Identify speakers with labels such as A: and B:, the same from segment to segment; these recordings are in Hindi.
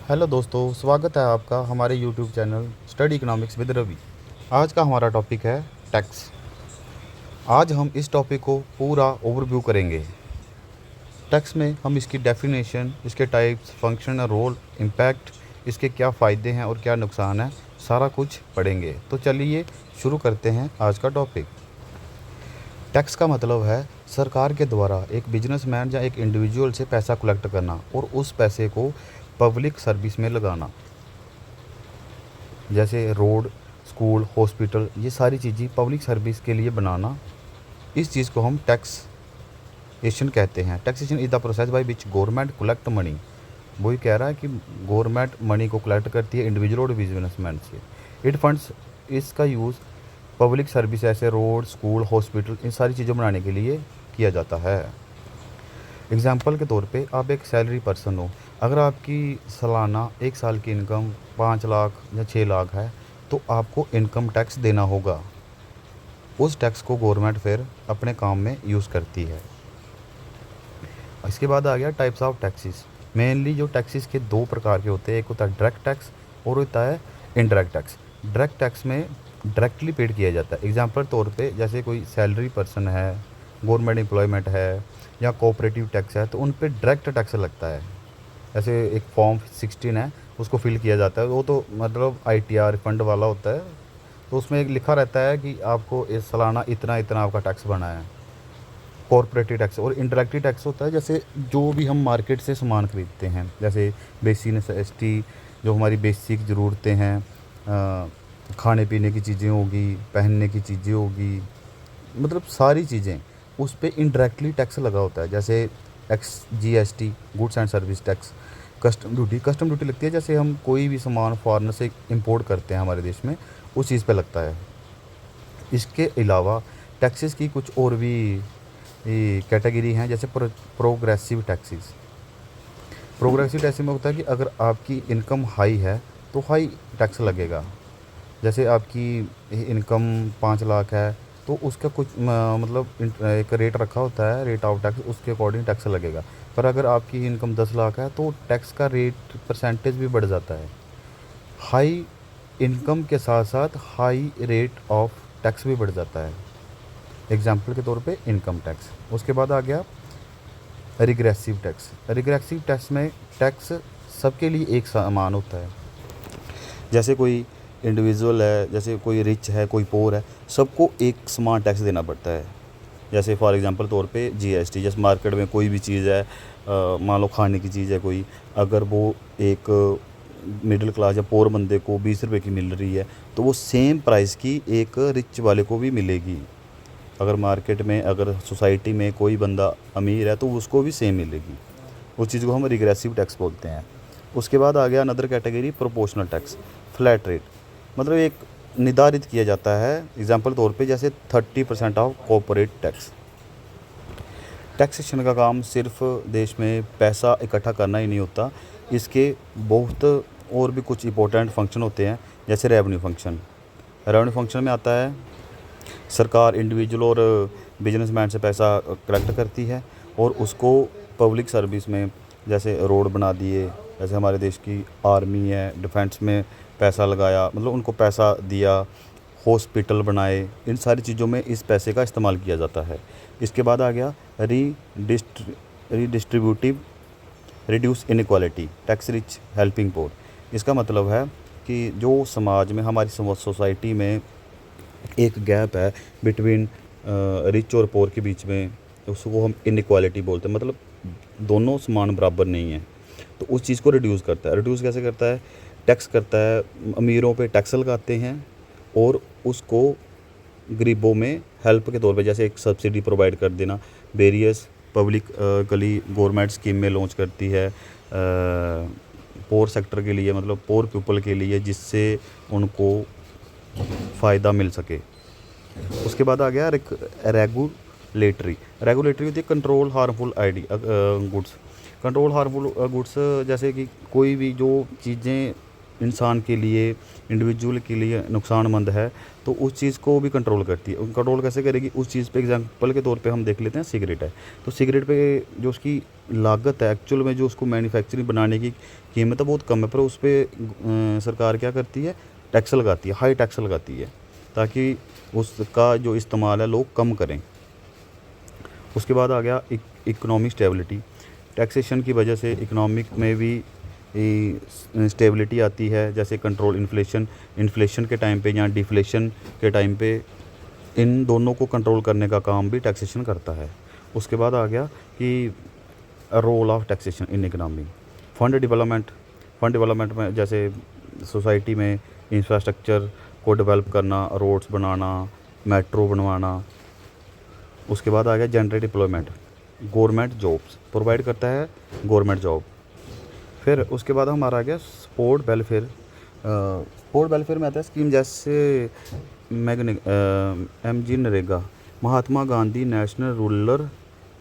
A: हेलो दोस्तों, स्वागत है आपका हमारे YouTube channel study economics with Ravi. आज का हमारा टॉपिक है टैक्स। आज हम इस टॉपिक को पूरा ओवरव्यू करेंगे। टैक्स में हम इसकी डेफिनेशन, इसके टाइप्स, फंक्शन, रोल, इम्पैक्ट, इसके क्या फ़ायदे हैं और क्या नुकसान है, सारा कुछ पढ़ेंगे। तो चलिए शुरू करते हैं आज का टॉपिक। टैक्स का मतलब है सरकार के द्वारा एक बिजनेसमैन या एक इंडिविजुअल से पैसा कलेक्ट करना और उस पैसे को पब्लिक सर्विस में लगाना। जैसे रोड, स्कूल, हॉस्पिटल, ये सारी चीज़ें पब्लिक सर्विस के लिए बनाना, इस चीज़ को हम टैक्सेशन कहते हैं। Taxation is the process by which government collect money. वही कह रहा है कि गवर्नमेंट मनी को कलेक्ट करती है इंडिविजुअल और बिजनेसमैन से। इट फंड्स, इसका यूज़ पब्लिक सर्विस ऐसे रोड, स्कूल, हॉस्पिटल, इन सारी चीज़ों बनाने के लिए किया जाता है। एग्ज़ाम्पल के तौर पे आप एक सैलरी पर्सन हो, अगर आपकी सालाना एक साल की इनकम 5 लाख या 6 लाख है तो आपको इनकम टैक्स देना होगा। उस टैक्स को गवर्नमेंट फिर अपने काम में यूज़ करती है। इसके बाद आ गया टाइप्स ऑफ टैक्सेस। मेनली जो टैक्सेस के दो प्रकार के होते हैं, एक होता है डायरेक्ट टैक्स और होता है इनडायरेक्ट टैक्स। डायरेक्ट टैक्स में डायरेक्टली पेड किया जाता है। एग्जांपल तौर पे जैसे कोई सैलरी पर्सन है, गवर्नमेंट एम्प्लॉयमेंट है या कोऑपरेटिव टैक्स है तो उन पे डायरेक्ट टैक्स लगता है। जैसे एक फॉर्म 16 है, उसको फिल किया जाता है, वो तो मतलब ITR फंड वाला होता है, तो उसमें एक लिखा रहता है कि आपको इस सालाना इतना इतना आपका टैक्स बना है। कॉर्पोरेटिव टैक्स और इंडायरेक्ट टैक्स होता है जैसे जो भी हम मार्केट से सामान खरीदते हैं, जैसे बेसिक नेसेसिटी, जो हमारी बेसिक ज़रूरतें हैं, खाने पीने की चीज़ें होगी, पहनने की चीज़ें होगी, मतलब सारी चीज़ें, उस पे इनडायरेक्टली टैक्स लगा होता है। जैसे GST, goods and service tax. Custom duty लगती है जैसे हम कोई भी सामान फॉरेन से इंपोर्ट करते हैं हमारे देश में, उस चीज़ पे लगता है। इसके अलावा टैक्सेस की कुछ और भी कैटेगरी हैं, जैसे प्रोग्रेसिव टैक्सेस। प्रोग्रेसिव टैक्स में होता है कि अगर आपकी इनकम हाई है तो हाई टैक्स लगेगा। जैसे आपकी इनकम 5 लाख है तो उसका कुछ मतलब एक रेट रखा होता है, रेट ऑफ टैक्स, उसके अकॉर्डिंग टैक्स लगेगा। पर अगर आपकी इनकम 10 लाख है तो टैक्स का रेट परसेंटेज भी बढ़ जाता है। हाई इनकम के साथ साथ हाई रेट ऑफ टैक्स भी बढ़ जाता है। एग्जाम्पल के तौर पे इनकम टैक्स। उसके बाद आ गया रिग्रेसिव टैक्स। रिग्रेसिव टैक्स में टैक्स सबके लिए एक समान होता है। जैसे कोई इंडिविजुअल है, जैसे कोई रिच है, कोई पोर है, सबको एक समान टैक्स देना पड़ता है। जैसे फॉर एग्जांपल तौर पे GST, जैसे मार्केट में कोई भी चीज़ है, मान लो खाने की चीज़ है कोई, अगर वो एक मिडिल क्लास या पोर बंदे को 20 रुपये की मिल रही है तो वो सेम प्राइस की एक रिच वाले को भी मिलेगी। अगर मार्केट में, अगर सोसाइटी में कोई बंदा अमीर है तो उसको भी सेम मिलेगी। उस चीज़ को हम रिग्रेसिव टैक्स बोलते हैं। उसके बाद आ गया another category proportional tax, flat rate. मतलब एक निर्धारित किया जाता है। एग्जांपल तौर पे जैसे 30% ऑफ कॉर्पोरेट टैक्स। टैक्सेशन का काम सिर्फ देश में पैसा इकट्ठा करना ही नहीं होता, इसके बहुत और भी कुछ इंपॉर्टेंट फंक्शन होते हैं। जैसे रेवेन्यू फंक्शन। रेवेन्यू फंक्शन में आता है सरकार इंडिविजुअल और बिजनेसमैन से पैसा कलेक्ट करती है और उसको पब्लिक सर्विस में, जैसे रोड बना दिए, जैसे हमारे देश की आर्मी है, डिफेंस में पैसा लगाया, मतलब उनको पैसा दिया, हॉस्पिटल बनाए, इन सारी चीज़ों में इस पैसे का इस्तेमाल किया जाता है। इसके बाद आ गया redistributive reduce inequality tax rich helping poor. इसका मतलब है कि जो समाज में, हमारी सोसाइटी में एक गैप है बिटवीन रिच और पोर के बीच में, उसको हम इनक्वालिटी बोलते हैं। मतलब दोनों समान बराबर नहीं है, तो उस चीज़ को रिड्यूस करता है। रिड्यूस कैसे करता है? टैक्स करता है, अमीरों पे टैक्स लगाते हैं और उसको गरीबों में हेल्प के तौर पे, जैसे एक सब्सिडी प्रोवाइड कर देना। वेरियस पब्लिक गली गवर्नमेंट स्कीम में लॉन्च करती है पोर सेक्टर के लिए, मतलब पोर पीपल के लिए, जिससे उनको फ़ायदा मिल सके। उसके बाद आ गया रेगुलेटरी। रेगुलेटरी होती है control harmful goods. Control harmful goods, जैसे कि कोई भी जो चीज़ें इंसान के लिए, इंडिविजुअल के लिए नुकसानमंद है, तो उस चीज़ को भी कंट्रोल करती है। कंट्रोल कैसे करेगी उस चीज़ पे? एग्जांपल के तौर पे हम देख लेते हैं सिगरेट है, तो सिगरेट पे जो उसकी लागत है एक्चुअल में, जो उसको मैन्युफैक्चरिंग बनाने की कीमत है बहुत कम है, पर उस पर सरकार क्या करती है? टैक्स लगाती है, हाई टैक्स लगाती है, ताकि उसका जो इस्तेमाल है लोग कम करें। उसके बाद आ गया इकोनॉमिक स्टेबिलिटी। टैक्सेशन की वजह से इकोनॉमिक में भी स्टेबिलिटी आती है, जैसे कंट्रोल इन्फ्लेशन के टाइम पे या डिफ्लेशन के टाइम पे इन दोनों को कंट्रोल करने का काम भी टैक्सेशन करता है। उसके बाद आ गया कि role of taxation in economy. Fund development में जैसे सोसाइटी में इंफ्रास्ट्रक्चर को डेवलप करना, रोड्स बनाना, मेट्रो बनवाना। उसके बाद आ गया generate employment, government jobs provide करता है गवर्नमेंट जॉब। फिर उसके बाद हमारा आ गया स्पोर्ट वेलफेयर। स्पोर्ट वेलफेयर में आता है स्कीम जैसे MG NREGA, Mahatma Gandhi national rural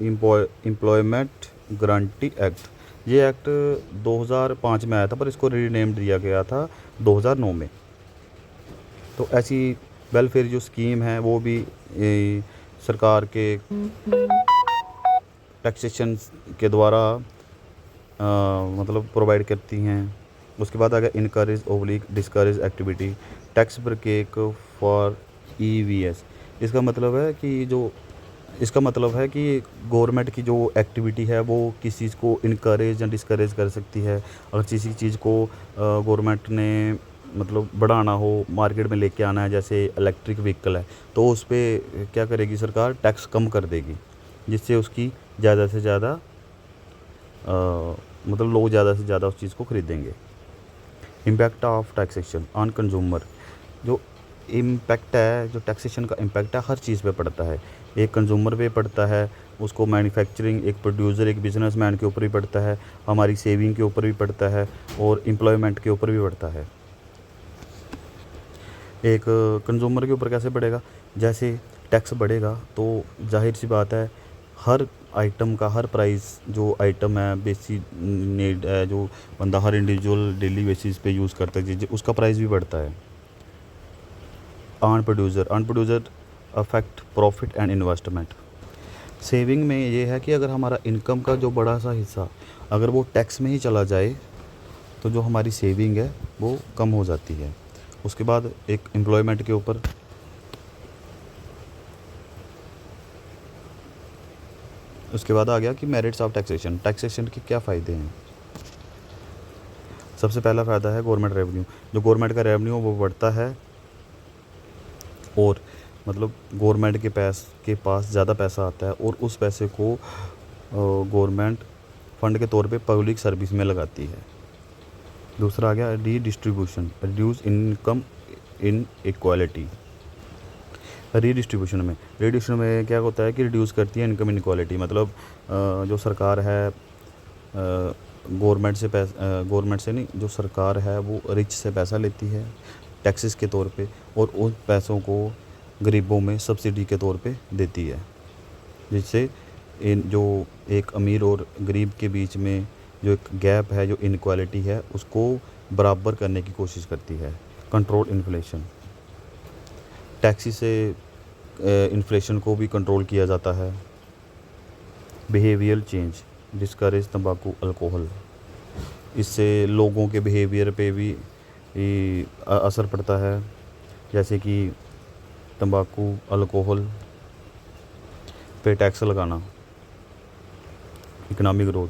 A: employment guarantee act. ये एक्ट 2005 में आया था, पर इसको रीनेम दिया गया था 2009 में। तो ऐसी वेलफेयर जो स्कीम है वो भी सरकार के टैक्सेशन के द्वारा मतलब प्रोवाइड करती हैं। उसके बाद आ गया encourage oblique discourage activity, tax break for EVS। इसका मतलब है कि गवर्नमेंट की जो एक्टिविटी है वो किसी चीज़ को इनकरेज या डिस्करेज कर सकती है। अगर किसी चीज़ को गवर्नमेंट ने मतलब बढ़ाना हो, मार्केट में लेके आना है, जैसे इलेक्ट्रिक व्हीकल है, तो उस पर क्या करेगी सरकार? टैक्स कम कर देगी, जिससे उसकी ज़्यादा से ज़्यादा मतलब लोग ज़्यादा से ज़्यादा उस चीज़ को खरीदेंगे। Impact of taxation on consumer. जो इम्पैक्ट है, जो टैक्सेशन का इम्पैक्ट है, हर चीज़ पे पड़ता है। एक कंज्यूमर पे पड़ता है, उसको मैन्युफैक्चरिंग, एक प्रोड्यूसर, एक बिजनेसमैन के ऊपर भी पड़ता है, हमारी सेविंग के ऊपर भी पड़ता है, और एम्प्लॉयमेंट के ऊपर भी पड़ता है। एक कंज्यूमर के ऊपर कैसे बढ़ेगा? जैसे टैक्स बढ़ेगा तो जाहिर सी बात है हर आइटम का, हर प्राइस जो आइटम है, बेसिक नीड है, जो बंदा हर इंडिविजुअल डेली बेसिस पे यूज़ करता है चीज़ें, उसका प्राइस भी बढ़ता है। On producer affect profit and investment. Saving में ये है कि अगर हमारा इनकम का जो बड़ा सा हिस्सा अगर वो टैक्स में ही चला जाए, तो जो हमारी सेविंग है वो कम हो जाती है। उसके बाद एक एम्प्लॉयमेंट के ऊपर, उसके बाद आ गया कि मेरिट्स ऑफ टैक्सेशन। टैक्सेशन के क्या फ़ायदे हैं? सबसे पहला फ़ायदा है गवर्नमेंट रेवेन्यू। जो गवर्नमेंट का रेवेन्यू वो बढ़ता है, और मतलब गवर्नमेंट के पास ज़्यादा पैसा आता है, और उस पैसे को गवर्नमेंट फ़ंड के तौर पे पब्लिक सर्विस में लगाती है। दूसरा आ गया redistribution, reduce income in equality. Redistribution में क्या होता है कि रिड्यूस करती है इनकम इनक्वालिटी। मतलब जो सरकार है, गवर्नमेंट से नहीं, जो सरकार है वो रिच से पैसा लेती है टैक्सेस के तौर पे, और उन पैसों को गरीबों में सब्सिडी के तौर पे देती है, जिससे जो एक अमीर और गरीब के बीच में जो एक गैप है, जो इनक्वालिटी है, उसको बराबर करने की कोशिश करती है। कंट्रोल इन्फ्लेशन, टैक्सी से इन्फ्लेशन को भी कंट्रोल किया जाता है। बिहेवियर चेंज, डिस्करेज तंबाकू अल्कोहल। इससे लोगों के बिहेवियर पे भी असर पड़ता है, जैसे कि तंबाकू, अल्कोहल पे टैक्स लगाना। इकोनॉमिक ग्रोथ,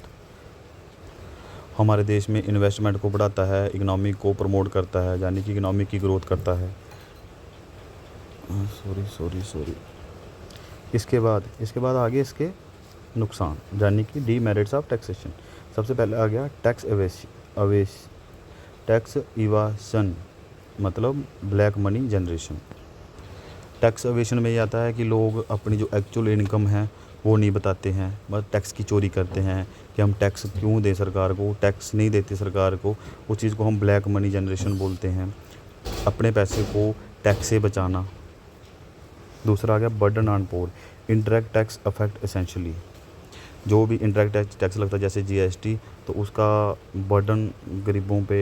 A: हमारे देश में इन्वेस्टमेंट को बढ़ाता है, इकोनॉमी को प्रमोट करता है, यानी कि इकोनॉमी की ग्रोथ करता है। सॉरी। इसके बाद आगे इसके नुकसान, यानी कि डीमेरिट्स ऑफ टैक्सेशन। सबसे पहले आ गया टैक्स इवाशन, मतलब black money generation. Tax aviation में ये आता है कि लोग अपनी जो एक्चुअल इनकम है वो नहीं बताते हैं, बस टैक्स की चोरी करते हैं कि हम टैक्स क्यों दें सरकार को, टैक्स नहीं देते सरकार को। उस चीज़ को हम ब्लैक मनी जनरेशन बोलते हैं, अपने पैसे को टैक्स से बचाना। दूसरा आ गया burden on poor, indirect tax affect essentially. जो भी इंडायरेक्ट टैक्स लगता है जैसे GST, तो उसका बर्डन गरीबों पे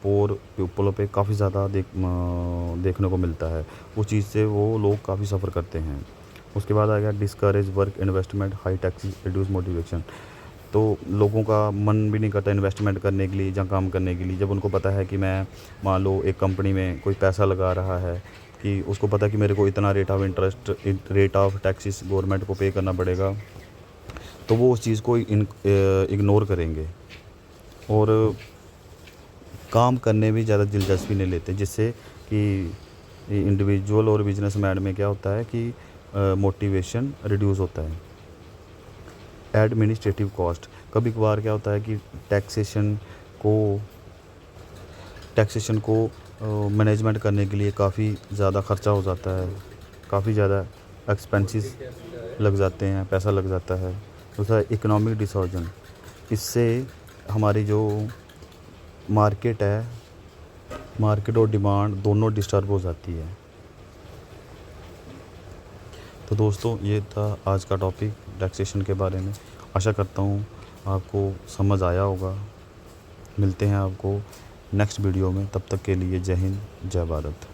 A: पोर पीपलों पे काफ़ी ज़्यादा देखने को मिलता है। उस चीज़ से वो लोग काफ़ी सफ़र करते हैं। उसके बाद आ गया discourage work investment high taxes reduce motivation. तो लोगों का मन भी नहीं करता इन्वेस्टमेंट करने के लिए या काम करने के लिए, जब उनको पता है कि मैं मान लो एक कंपनी में कोई पैसा लगा रहा है, कि उसको पता है कि मेरे को इतना रेट ऑफ टैक्सेस गवर्नमेंट को पे करना पड़ेगा, तो वो उस चीज़ को इग्नोर करेंगे और काम करने में ज़्यादा दिलचस्पी नहीं लेते, जिससे कि इंडिविजुअल और बिजनेसमैन में क्या होता है कि मोटिवेशन रिड्यूस होता है। एडमिनिस्ट्रेटिव कॉस्ट, कभी कभार क्या होता है कि टैक्सेशन को मैनेजमेंट करने के लिए काफ़ी ज़्यादा ख़र्चा हो जाता है, काफ़ी ज़्यादा एक्सपेंसेस लग जाते हैं, पैसा लग जाता है। दूसरा इकोनॉमिक डिसऑर्डर, इससे हमारी जो मार्केट और डिमांड दोनों डिस्टर्ब हो जाती है। तो दोस्तों ये था आज का टॉपिक टैक्सेशन के बारे में। आशा करता हूँ आपको समझ आया होगा। मिलते हैं आपको नेक्स्ट वीडियो में, तब तक के लिए जय हिंद, जय भारत।